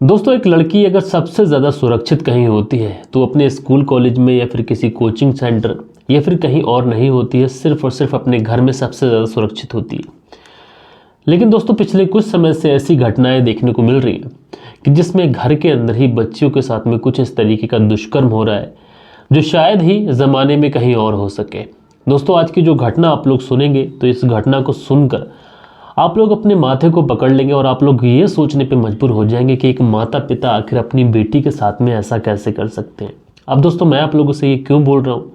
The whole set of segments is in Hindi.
दोस्तों, एक लड़की अगर सबसे ज़्यादा सुरक्षित कहीं होती है तो अपने स्कूल कॉलेज में या फिर किसी कोचिंग सेंटर या फिर कहीं और नहीं होती है, सिर्फ और सिर्फ अपने घर में सबसे ज़्यादा सुरक्षित होती है। लेकिन दोस्तों, पिछले कुछ समय से ऐसी घटनाएं देखने को मिल रही हैं कि जिसमें घर के अंदर ही बच्चियों के साथ में कुछ इस तरीके का दुष्कर्म हो रहा है जो शायद ही ज़माने में कहीं और हो सके। दोस्तों, आज की जो घटना आप लोग सुनेंगे तो इस घटना को सुनकर आप लोग अपने माथे को पकड़ लेंगे और आप लोग ये सोचने पे मजबूर हो जाएंगे कि एक माता पिता आखिर अपनी बेटी के साथ में ऐसा कैसे कर सकते हैं। अब दोस्तों, मैं आप लोगों से ये क्यों बोल रहा हूँ।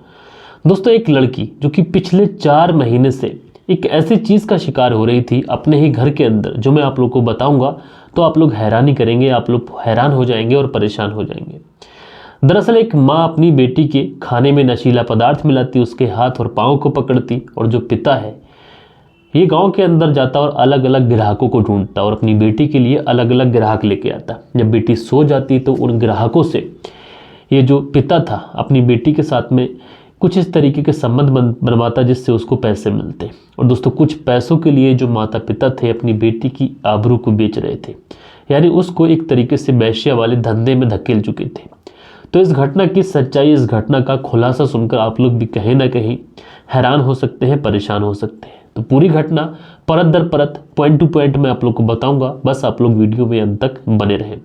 दोस्तों, एक लड़की जो कि पिछले 4 महीने से एक ऐसी चीज़ का शिकार हो रही थी अपने ही घर के अंदर, जो मैं आप लोग को बताऊंगा तो आप लोग हैरानी करेंगे, आप लोग हैरान हो जाएंगे और परेशान हो जाएंगे। दरअसल एक माँ अपनी बेटी के खाने में नशीला पदार्थ मिलाती, उसके हाथ और पाँव को पकड़ती, और जो पिता है ये गांव के अंदर जाता और अलग अलग ग्राहकों को ढूंढता और अपनी बेटी के लिए अलग अलग ग्राहक लेके आता। जब बेटी सो जाती तो उन ग्राहकों से ये जो पिता था अपनी बेटी के साथ में कुछ इस तरीके के संबंध बनवाता जिससे उसको पैसे मिलते। और दोस्तों, कुछ पैसों के लिए जो माता पिता थे अपनी बेटी की आबरू को बेच रहे थे, यानी उसको एक तरीके से वेश्या वाले धंधे में धकेल चुके थे। तो इस घटना की सच्चाई, इस घटना का खुलासा सुनकर आप लोग भी कहीं ना कहीं हैरान हो सकते हैं, परेशान हो सकते हैं। तो पूरी घटना परत दर परत, पॉइंट टू पॉइंट मैं आप लोग को बताऊंगा, बस आप लोग वीडियो में अंत तक बने रहें।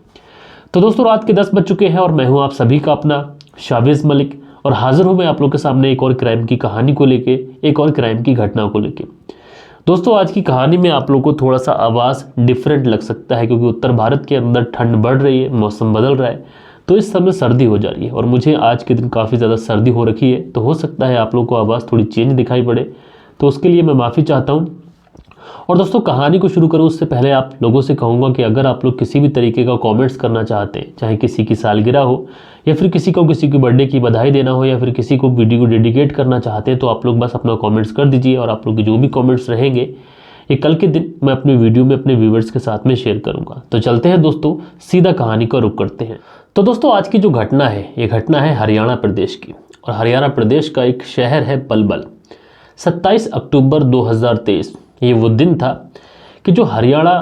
तो दोस्तों, रात के 10 बज चुके हैं और मैं हूं आप सभी का अपना शावेज मलिक, और हाजिर हूं मैं आप लोग के सामने एक और क्राइम की कहानी को लेके, एक और क्राइम की घटना को लेके। दोस्तों, आज की कहानी में आप लोग को थोड़ा सा आवाज़ डिफरेंट लग सकता है क्योंकि उत्तर भारत के अंदर ठंड बढ़ रही है, मौसम बदल रहा है, तो इस समय सर्दी हो जा रही है और मुझे आज के दिन काफ़ी ज़्यादा सर्दी हो रखी है। तो हो सकता है आप लोग को आवाज़ थोड़ी चेंज दिखाई पड़े, तो उसके लिए मैं माफ़ी चाहता हूँ। और दोस्तों, कहानी को शुरू करूँ उससे पहले आप लोगों से कहूँगा कि अगर आप लोग किसी भी तरीके का कमेंट्स करना चाहते हैं, चाहे किसी की सालगिरह हो या फिर किसी को किसी की बर्थडे की बधाई देना हो या फिर किसी को वीडियो को डेडिकेट करना चाहते हैं, तो आप लोग बस अपना कमेंट्स कर दीजिए और आप लोग के जो भी कमेंट्स रहेंगे ये कल के दिन मैं अपनी वीडियो में अपने व्यूवर्स के साथ में शेयर करूँगा। तो चलते हैं दोस्तों, सीधा कहानी का रुख करते हैं। तो दोस्तों, आज की जो घटना है ये घटना है हरियाणा प्रदेश की, और हरियाणा प्रदेश का एक शहर है पलवल। 27 अक्टूबर 2023 ये वो दिन था कि जो हरियाणा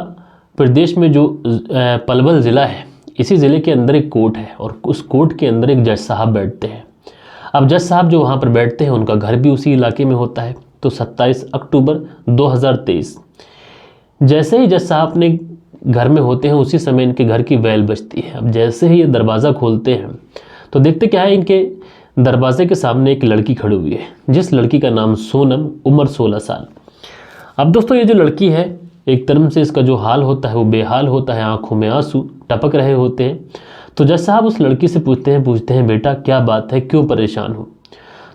प्रदेश में जो पलवल ज़िला है, इसी ज़िले के अंदर एक कोर्ट है और उस कोर्ट के अंदर एक जज साहब बैठते हैं। अब जज साहब जो वहाँ पर बैठते हैं उनका घर भी उसी इलाके में होता है। तो 27 अक्टूबर 2023 जैसे ही जज साहब अपने घर में होते हैं उसी समय इनके घर की बेल बजती है। अब जैसे ही ये दरवाज़ा खोलते हैं तो देखते क्या है, इनके दरवाजे के सामने एक लड़की खड़ी हुई है, जिस लड़की का नाम सोनम, उम्र 16 साल। अब दोस्तों, ये जो लड़की है एक तरफ से इसका जो हाल होता है वो बेहाल होता है, आंखों में आंसू टपक रहे होते हैं। तो जज साहब उस लड़की से पूछते हैं बेटा क्या बात है, क्यों परेशान हो।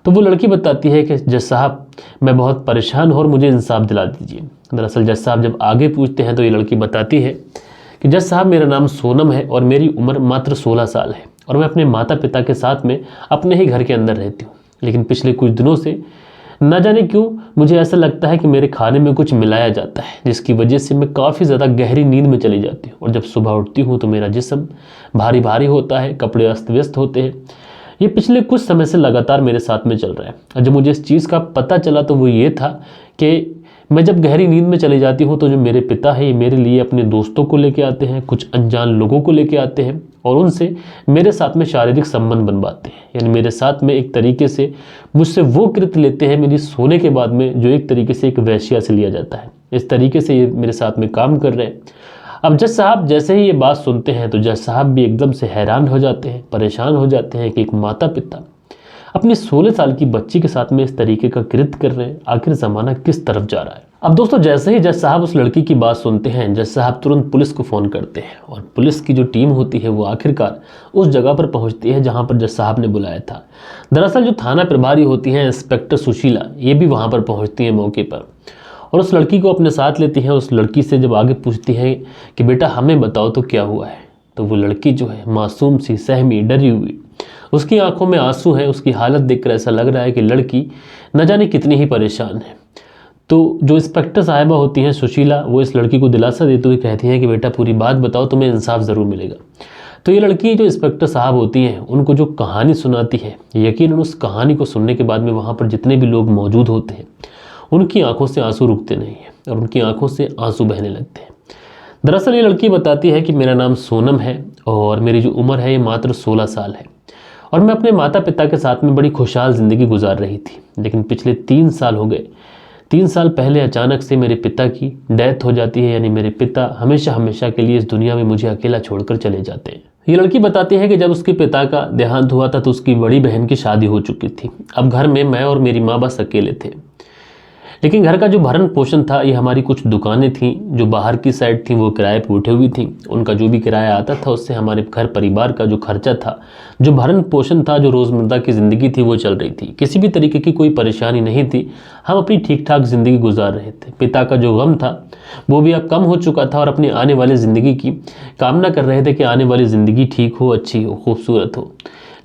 तो वो लड़की बताती है कि जज साहब मैं बहुत परेशान हूँ और मुझे इंसाफ दिला दीजिए। दरअसल जज साहब जब आगे पूछते हैं तो ये लड़की बताती है कि जज साहब मेरा नाम सोनम है और मेरी उम्र मात्र 16 साल है और मैं अपने माता पिता के साथ में अपने ही घर के अंदर रहती हूँ। लेकिन पिछले कुछ दिनों से न जाने क्यों मुझे ऐसा लगता है कि मेरे खाने में कुछ मिलाया जाता है, जिसकी वजह से मैं काफ़ी ज़्यादा गहरी नींद में चली जाती हूँ और जब सुबह उठती हूँ तो मेरा जिस्म भारी भारी होता है, कपड़े अस्त व्यस्त होते हैं। ये पिछले कुछ समय से लगातार मेरे साथ में चल रहा है। और जब मुझे इस चीज़ का पता चला तो वो ये था कि मैं जब गहरी नींद में चली जाती हूँ तो जो मेरे पिता है ये मेरे लिए अपने दोस्तों को लेके आते हैं, कुछ अनजान लोगों को लेके आते हैं और उनसे मेरे साथ में शारीरिक संबंध बनवाते हैं। यानी मेरे साथ में एक तरीके से मुझसे वो कृत्य लेते हैं मेरी सोने के बाद में, जो एक तरीके से एक वेश्या से लिया जाता है। इस तरीके से ये मेरे साथ में काम कर रहे हैं। अब जज साहब जैसे ही ये बात सुनते हैं तो जज साहब भी एकदम से हैरान हो जाते हैं, परेशान हो जाते हैं कि एक माता पिता अपनी 16 साल की बच्ची के साथ में इस तरीके का कृत्य कर रहे हैं। आखिर ज़माना किस तरफ जा रहा है। अब दोस्तों, जैसे ही जज साहब उस लड़की की बात सुनते हैं, जज साहब तुरंत पुलिस को फ़ोन करते हैं और पुलिस की जो टीम होती है वो आखिरकार उस जगह पर पहुंचती है जहां पर जज साहब ने बुलाया था। दरअसल जो थाना प्रभारी होती हैं इंस्पेक्टर सुशीला, ये भी वहां पर पहुंचती हैं मौके पर और उस लड़की को अपने साथ लेती हैं। उस लड़की से जब आगे पूछती हैं कि बेटा हमें बताओ तो क्या हुआ है, तो वो लड़की जो है मासूम सी, सहमी, डरी हुई, उसकी आंखों में आंसू हैं। उसकी हालत देखकर ऐसा लग रहा है कि लड़की न जाने कितनी ही परेशान है। तो जो इंस्पेक्टर साहिबा होती हैं सुशीला, वो इस लड़की को दिलासा देते हुए कहती हैं कि बेटा पूरी बात बताओ, तुम्हें इंसाफ ज़रूर मिलेगा। तो ये लड़की जो इंस्पेक्टर साहब होती हैं उनको जो कहानी सुनाती है, यकीनन उस कहानी को सुनने के बाद में वहाँ पर जितने भी लोग मौजूद होते हैं उनकी आंखों से आंसू रुकते नहीं हैं और उनकी आंखों से आंसू बहने लगते हैं। दरअसल ये लड़की बताती है कि मेरा नाम सोनम है और मेरी जो उम्र है ये मात्र 16 साल है और मैं अपने माता पिता के साथ में बड़ी खुशहाल ज़िंदगी गुजार रही थी। लेकिन पिछले 3 साल हो गए। 3 साल पहले अचानक से मेरे पिता की डेथ हो जाती है, यानी मेरे पिता हमेशा हमेशा के लिए इस दुनिया में मुझे अकेला छोड़कर चले जाते हैं। ये लड़की बताती है कि जब उसके पिता का देहांत हुआ था तो उसकी बड़ी बहन की शादी हो चुकी थी। अब घर में मैं और मेरी माँ बस अकेले थे। लेकिन घर का जो भरण पोषण था, ये हमारी कुछ दुकानें थीं जो बाहर की साइड थीं, वो किराए पर उठी हुई थीं। उनका जो भी किराया आता था उससे हमारे घर परिवार का जो खर्चा था, जो भरण पोषण था, जो रोज़मर्रा की ज़िंदगी थी वो चल रही थी। किसी भी तरीके की कोई परेशानी नहीं थी। हम अपनी ठीक ठाक ज़िंदगी गुजार रहे थे। पिता का जो गम था वो भी अब कम हो चुका था और अपनी आने वाली ज़िंदगी की कामना कर रहे थे कि आने वाली ज़िंदगी ठीक हो, अच्छी हो, खूबसूरत हो।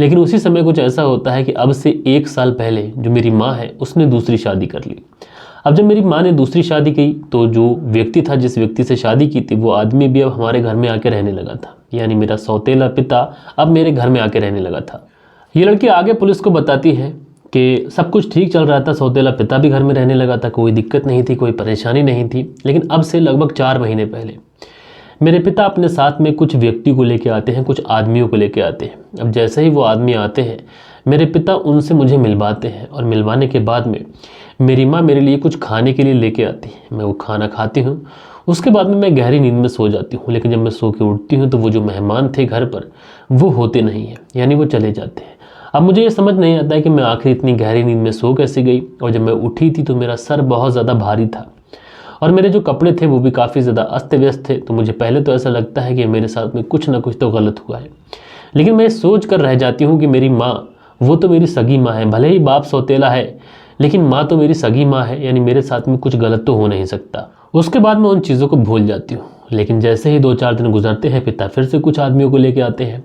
लेकिन उसी समय कुछ ऐसा होता है कि अब से 1 साल पहले जो मेरी माँ है उसने दूसरी शादी कर ली। अब जब मेरी माँ ने दूसरी शादी की तो जो व्यक्ति था, जिस व्यक्ति से शादी की थी, वो आदमी भी अब हमारे घर में आके रहने लगा था। यानी मेरा सौतेला पिता अब मेरे घर में आके रहने लगा था। ये लड़की आगे पुलिस को बताती है कि सब कुछ ठीक चल रहा था, सौतेला पिता भी घर में रहने लगा था, कोई दिक्कत नहीं थी, कोई परेशानी नहीं थी। लेकिन अब से लगभग 4 महीने पहले मेरे पिता अपने साथ में कुछ व्यक्ति को लेके आते हैं, कुछ आदमियों को लेके आते हैं। अब जैसे ही वो आदमी आते हैं, मेरे पिता उनसे मुझे मिलवाते हैं और मिलवाने के बाद में मेरी माँ मेरे लिए कुछ खाने के लिए लेके आती है। मैं वो खाना खाती हूँ। उसके बाद में मैं गहरी नींद में सो जाती हूँ। लेकिन जब मैं सो के उठती हूँ तो वो जो मेहमान थे घर पर, वो होते नहीं हैं, यानी वो चले जाते हैं। अब मुझे ये समझ नहीं आता है कि मैं आखिर इतनी गहरी नींद में सो कैसे गई। और जब मैं उठी थी तो मेरा सर बहुत ज़्यादा भारी था और मेरे जो कपड़े थे वो भी काफ़ी ज़्यादा अस्त व्यस्त थे। तो मुझे पहले तो ऐसा लगता है कि मेरे साथ में कुछ ना कुछ तो गलत हुआ है। लेकिन मैं सोच कर रह जाती हूँ कि मेरी माँ, वो तो मेरी सगी माँ है। भले ही बाप सौतेला है, लेकिन माँ तो मेरी सगी माँ है, यानी मेरे साथ में कुछ गलत तो हो नहीं सकता। उसके बाद मैं उन चीज़ों को भूल जाती हूँ। लेकिन जैसे ही 2-4 दिन गुजरते हैं, पिता फिर से कुछ आदमियों को लेके आते हैं,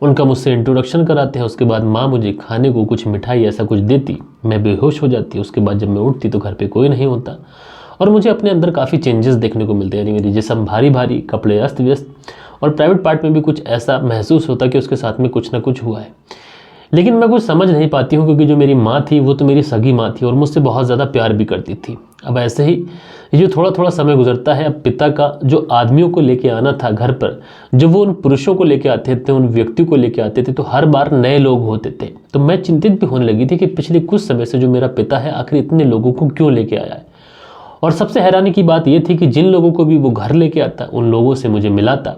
उनका मुझसे इंट्रोडक्शन कराते हैं। उसके बाद माँ मुझे खाने को कुछ मिठाई ऐसा कुछ देती, मैं बेहोश हो जाती। उसके बाद जब मैं उठती तो घर पे कोई नहीं होता और मुझे अपने अंदर काफ़ी चेंजेस देखने को मिलते हैं। यानी मेरी जिस्म भारी भारी, कपड़े अस्त व्यस्त और प्राइवेट पार्ट में भी कुछ ऐसा महसूस होता कि उसके साथ में कुछ ना कुछ हुआ है। लेकिन मैं कुछ समझ नहीं पाती हूँ, क्योंकि जो मेरी माँ थी वो तो मेरी सगी माँ थी और मुझसे बहुत ज़्यादा प्यार भी करती थी। अब ऐसे ही ये जो थोड़ा थोड़ा समय गुजरता है, अब पिता का जो आदमियों को लेके आना था घर पर, जब वो उन पुरुषों को लेके आते थे, उन व्यक्तियों को लेके आते थे, तो हर बार नए लोग होते थे। तो मैं चिंतित भी होने लगी थी कि पिछले कुछ समय से जो मेरा पिता है आखिर इतने लोगों को क्यों लेके आया है। और सबसे हैरानी की बात यह थी कि जिन लोगों को भी वो घर लेके आता, उन लोगों से मुझे मिलाता।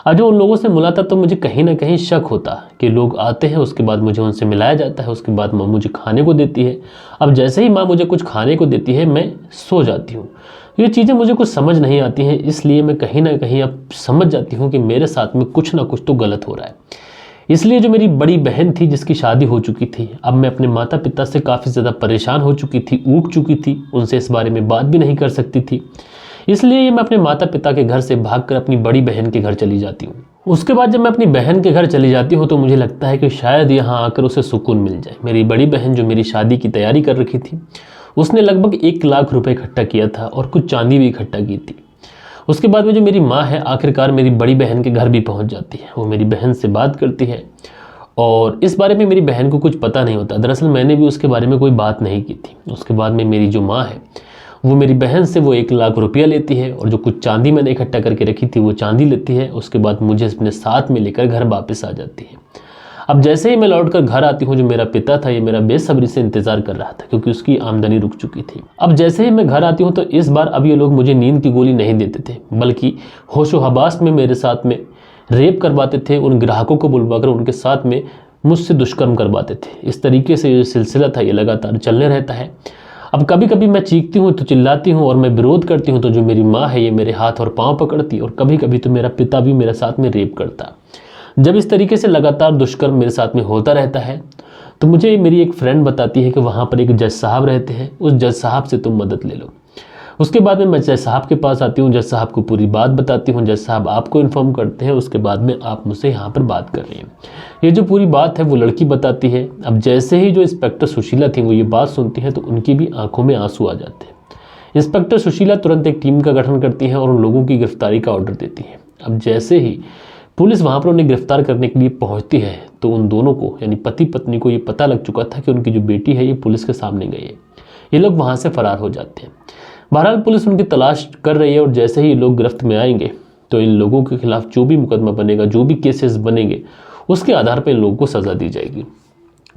अब जो उन लोगों से मिलाता तो मुझे कहीं ना कहीं शक होता कि लोग आते हैं, उसके बाद मुझे उनसे मिलाया जाता है, उसके बाद माँ मुझे खाने को देती है। अब जैसे ही माँ मुझे कुछ खाने को देती है, मैं सो जाती हूँ। ये चीज़ें मुझे कुछ समझ नहीं आती हैं, इसलिए मैं कहीं ना कहीं अब समझ जाती हूँ कि मेरे साथ में कुछ ना कुछ तो गलत हो रहा है। इसलिए जो मेरी बड़ी बहन थी, जिसकी शादी हो चुकी थी, अब मैं अपने माता पिता से काफ़ी ज़्यादा परेशान हो चुकी थी, ऊब चुकी थी, उनसे इस बारे में बात भी नहीं कर सकती थी। इसलिए मैं अपने माता पिता के घर से भागकर अपनी बड़ी बहन के घर चली जाती हूँ। उसके बाद जब मैं अपनी बहन के घर चली जाती हूँ तो मुझे लगता है कि शायद यहाँ आकर उसे सुकून मिल जाए। मेरी बड़ी बहन जो मेरी शादी की तैयारी कर रखी थी, उसने लगभग 1 लाख रुपए इकट्ठा किया था और कुछ चांदी भी इकट्ठा की थी। उसके बाद में जो मेरी माँ है, आखिरकार मेरी बड़ी बहन के घर भी पहुँच जाती है। वो मेरी बहन से बात करती है और इस बारे में मेरी बहन को कुछ पता नहीं होता। दरअसल मैंने भी उसके बारे में कोई बात नहीं की थी। उसके बाद में मेरी जो माँ है, वो मेरी बहन से वो 1 लाख रुपया लेती है और जो कुछ चांदी मैंने इकट्ठा करके रखी थी वो चांदी लेती है। उसके बाद मुझे अपने साथ में लेकर घर वापस आ जाती है। अब जैसे ही मैं लौटकर घर आती हूँ, जो मेरा पिता था ये मेरा बेसब्री से इंतजार कर रहा था, क्योंकि उसकी आमदनी रुक चुकी थी। अब जैसे ही मैं घर आती हूँ तो इस बार अब ये लोग मुझे नींद की गोली नहीं देते थे, बल्कि होशो हवास में मेरे साथ में रेप करवाते थे। उन ग्राहकों को बुलवाकर उनके साथ में मुझसे दुष्कर्म करवाते थे। इस तरीके से ये सिलसिला था, ये लगातार चलने रहता है। अब कभी कभी मैं चीखती हूँ तो चिल्लाती हूँ और मैं विरोध करती हूँ तो जो मेरी माँ है ये मेरे हाथ और पाँव पकड़ती, और कभी कभी तो मेरा पिता भी मेरे साथ में रेप करता। जब इस तरीके से लगातार दुष्कर्म मेरे साथ में होता रहता है तो मुझे मेरी एक फ्रेंड बताती है कि वहाँ पर एक जज साहब रहते हैं, उस जज साहब से तुम मदद ले लो। उसके बाद में मैं जज साहब के पास आती हूँ, जज साहब को पूरी बात बताती हूँ, जज साहब आपको इन्फॉर्म करते हैं। उसके बाद में आप मुझसे यहाँ पर बात कर रही हैं। ये जो पूरी बात है वो लड़की बताती है। अब जैसे ही जो इंस्पेक्टर सुशीला थी वो ये बात सुनती है तो उनकी भी आंखों में आंसू आ जाते हैं। इंस्पेक्टर सुशीला तुरंत एक टीम का गठन करती है और उन लोगों की गिरफ्तारी का ऑर्डर देती है। अब जैसे ही पुलिस वहाँ पर उन्हें गिरफ्तार करने के लिए पहुँचती है तो उन दोनों को, यानी पति पत्नी को, ये पता लग चुका था कि उनकी जो बेटी है ये पुलिस के सामने गई है। ये लोग वहाँ से फरार हो जाते हैं। बहरहाल पुलिस उनकी तलाश कर रही है और जैसे ही लोग गिरफ्त में आएंगे तो इन लोगों के खिलाफ जो भी मुकदमा बनेगा, जो भी केसेस बनेंगे, उसके आधार पर इन लोगों को सज़ा दी जाएगी।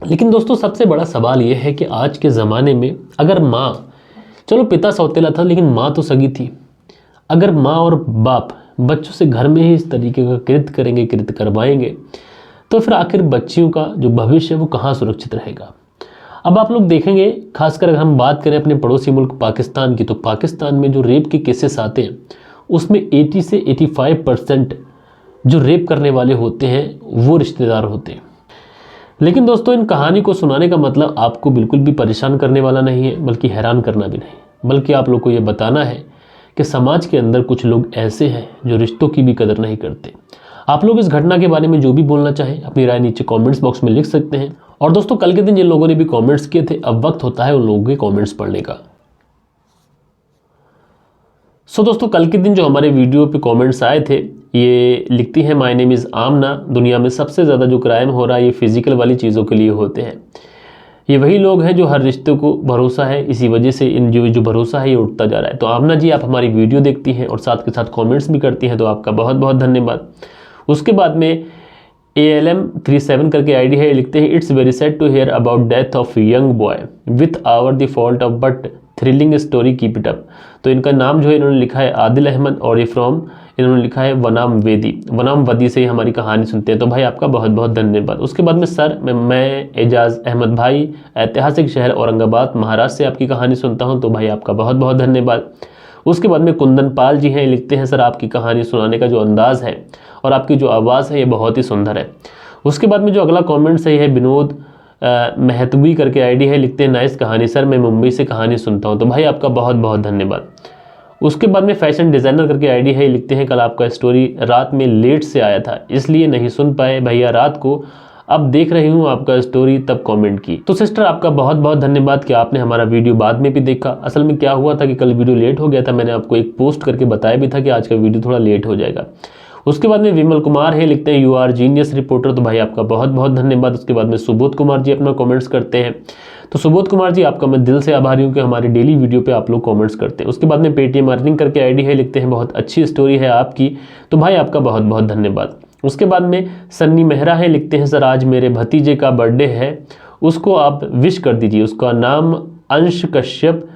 लेकिन दोस्तों सबसे बड़ा सवाल ये है कि आज के ज़माने में अगर माँ, चलो पिता सौतेला था लेकिन माँ तो सगी थी, अगर माँ और बाप बच्चों से घर में ही इस तरीके का कृत्य करेंगे, कृत्य करवाएंगे, तो फिर आखिर बच्चियों का जो भविष्य है वो कहाँ सुरक्षित रहेगा। अब आप लोग देखेंगे, खासकर अगर हम बात करें अपने पड़ोसी मुल्क पाकिस्तान की, तो पाकिस्तान में जो रेप के केसेस आते हैं उसमें 80 से 85% जो रेप करने वाले होते हैं वो रिश्तेदार होते हैं। लेकिन दोस्तों इन कहानी को सुनाने का मतलब आपको बिल्कुल भी परेशान करने वाला नहीं है, बल्कि हैरान करना भी नहीं, बल्कि आप लोग को ये बताना है कि समाज के अंदर कुछ लोग ऐसे हैं जो रिश्तों की भी कदर नहीं करते। आप लोग इस घटना के बारे में जो भी बोलना चाहें अपनी राय नीचे कमेंट्स बॉक्स में लिख सकते हैं। और दोस्तों कल के दिन जिन लोगों ने भी कमेंट्स किए थे, अब वक्त होता है उन लोगों के कमेंट्स पढ़ने का। सो दोस्तों कल के दिन जो हमारे वीडियो पे कमेंट्स आए थे, ये लिखती हैं माय नेम इज़ आमना, दुनिया में सबसे ज़्यादा जो क्राइम हो रहा है ये फिजिकल वाली चीज़ों के लिए होते हैं। ये वही लोग हैं जो हर रिश्ते को भरोसा है, इसी वजह से इन जो भरोसा है ये उठता जा रहा है। तो आमना जी आप हमारी वीडियो देखती हैं और साथ के साथ कमेंट्स भी करती हैं, तो आपका बहुत बहुत धन्यवाद। उसके बाद में ALM37 करके आईडी है, लिखते हैं it's very sad to hear about death of young boy with our the fault of but thrilling story keep it up. तो इनका नाम जो है इन्होंने लिखा है आदिल अहमद और ये फ्रॉम इन्होंने लिखा है वनाम वदी से हमारी कहानी सुनते हैं। तो भाई आपका बहुत बहुत धन्यवाद। उसके बाद में सर मैं एजाज अहमद भाई ऐतिहासिक शहर औरंगाबाद महाराष्ट्र से आपकी कहानी सुनता हूं। तो भाई आपका बहुत बहुत धन्यवाद। उसके बाद में कुंदन पाल जी हैं, लिखते हैं सर आपकी कहानी सुनाने का जो अंदाज़ है और आपकी जो आवाज़ है ये बहुत ही सुंदर है। उसके बाद में जो अगला कॉमेंट सही है विनोद महतवी करके आईडी है, लिखते हैं नाइस कहानी सर, मैं मुंबई से कहानी सुनता हूँ। तो भाई आपका बहुत बहुत धन्यवाद। उसके बाद में फैशन डिज़ाइनर करके आईडी है, लिखते हैं कल आपका स्टोरी रात में लेट से आया था इसलिए नहीं सुन पाए भैया रात को, अब देख रही हूँ आपका स्टोरी तब कमेंट की। तो सिस्टर आपका बहुत बहुत धन्यवाद कि आपने हमारा वीडियो बाद में भी देखा। असल में क्या हुआ था कि कल वीडियो लेट हो गया था, मैंने आपको एक पोस्ट करके बताया भी था कि आज का वीडियो थोड़ा लेट हो जाएगा। उसके बाद में विमल कुमार है, लिखते हैं यू आर जीनियस रिपोर्टर। तो भाई आपका बहुत बहुत धन्यवाद। उसके बाद में सुबोध कुमार जी अपना कमेंट्स करते हैं। तो सुबोध कुमार जी आपका मैं दिल से आभारी हूँ कि हमारी डेली वीडियो पे आप लोग कमेंट्स करते हैं। उसके बाद में पेटीएम अर्निंग करके आईडी है, लिखते हैं बहुत अच्छी स्टोरी है आपकी। तो भाई आपका बहुत बहुत धन्यवाद। उसके बाद में सन्नी मेहरा है, लिखते हैं सर आज मेरे भतीजे का बर्थडे है, उसको आप विश कर दीजिए, उसका नाम अंश कश्यप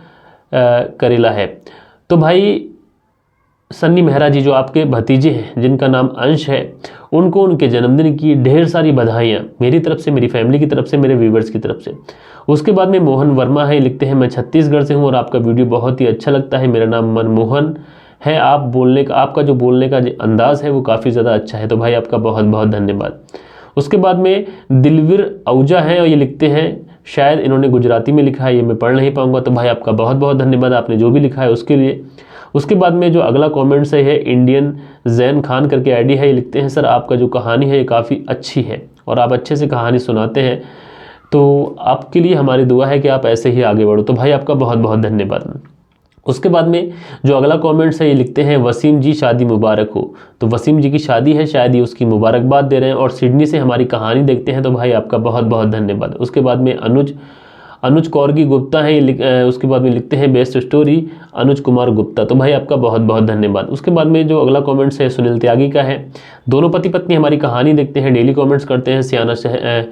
करेला है। तो भाई सन्नी मेहरा जी जो आपके भतीजे हैं जिनका नाम अंश है, उनको उनके जन्मदिन की ढेर सारी बधाइयाँ मेरी तरफ से, मेरी फैमिली की तरफ से, मेरे व्यूवर्स की तरफ से। उसके बाद में मोहन वर्मा है, लिखते हैं मैं छत्तीसगढ़ से हूँ और आपका वीडियो बहुत ही अच्छा लगता है, मेरा नाम मनमोहन है, आपका जो बोलने का अंदाज़ है वो काफ़ी ज़्यादा अच्छा है। तो भाई आपका बहुत बहुत धन्यवाद। उसके बाद में दिलवीर आहूजा है और ये लिखते हैं, शायद इन्होंने गुजराती में लिखा है, ये मैं पढ़ नहीं पाऊँगा। तो भाई आपका बहुत बहुत धन्यवाद आपने जो भी लिखा है उसके लिए। उसके बाद में जो अगला कमेंट से है इंडियन जैन खान करके आईडी है, ये लिखते हैं सर आपका जो कहानी है ये काफ़ी अच्छी है और आप अच्छे से कहानी सुनाते हैं, तो आपके लिए हमारी दुआ है कि आप ऐसे ही आगे बढ़ो। तो भाई आपका बहुत बहुत धन्यवाद। उसके बाद में जो अगला कमेंट है ये लिखते हैं वसीम जी शादी मुबारक हो। तो वसीम जी की शादी है, शायद ये उसकी मुबारकबाद दे रहे हैं और सिडनी से हमारी कहानी देखते हैं। तो भाई आपका बहुत बहुत धन्यवाद। उसके बाद में अनुज कौरगी गुप्ता है, उसके बाद में लिखते हैं बेस्ट स्टोरी अनुज कुमार गुप्ता। तो भाई आपका बहुत बहुत धन्यवाद। उसके बाद में जो अगला कमेंट्स है सुनील त्यागी का है, दोनों पति पत्नी हमारी कहानी देखते हैं, डेली कमेंट्स करते हैं,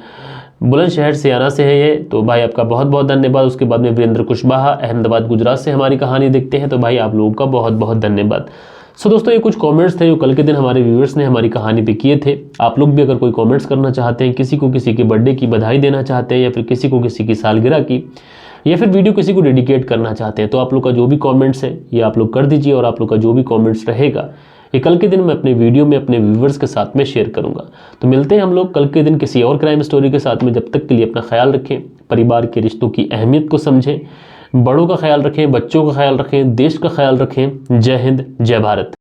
बुलंदशहर सियाना से है ये। तो भाई आपका बहुत बहुत धन्यवाद। उसके बाद में वीरेंद्र कुशवाहा अहमदाबाद गुजरात से हमारी कहानी देखते हैं। तो भाई आप लोगों का बहुत बहुत धन्यवाद। सो दोस्तों ये कुछ कमेंट्स थे जो कल के दिन हमारे व्यूअर्स ने हमारी कहानी पे किए थे। आप लोग भी अगर कोई कमेंट्स करना चाहते हैं, किसी को किसी के बर्थडे की बधाई देना चाहते हैं या फिर किसी को किसी की सालगिरह की या फिर वीडियो किसी को डेडिकेट करना चाहते हैं, तो आप लोग का जो भी कमेंट्स है ये आप लोग कर दीजिए और आप लोग का जो भी कमेंट्स रहेगा ये कल के दिन मैं अपने वीडियो में अपने व्यूवर्स के साथ में शेयर करूंगा। तो मिलते हैं हम लोग कल के दिन किसी और क्राइम स्टोरी के साथ में। जब तक के लिए अपना ख्याल रखें, परिवार के रिश्तों की अहमियत को समझें, बड़ों का ख्याल रखें, बच्चों का ख्याल रखें, देश का ख्याल रखें। जय हिंद, जय भारत।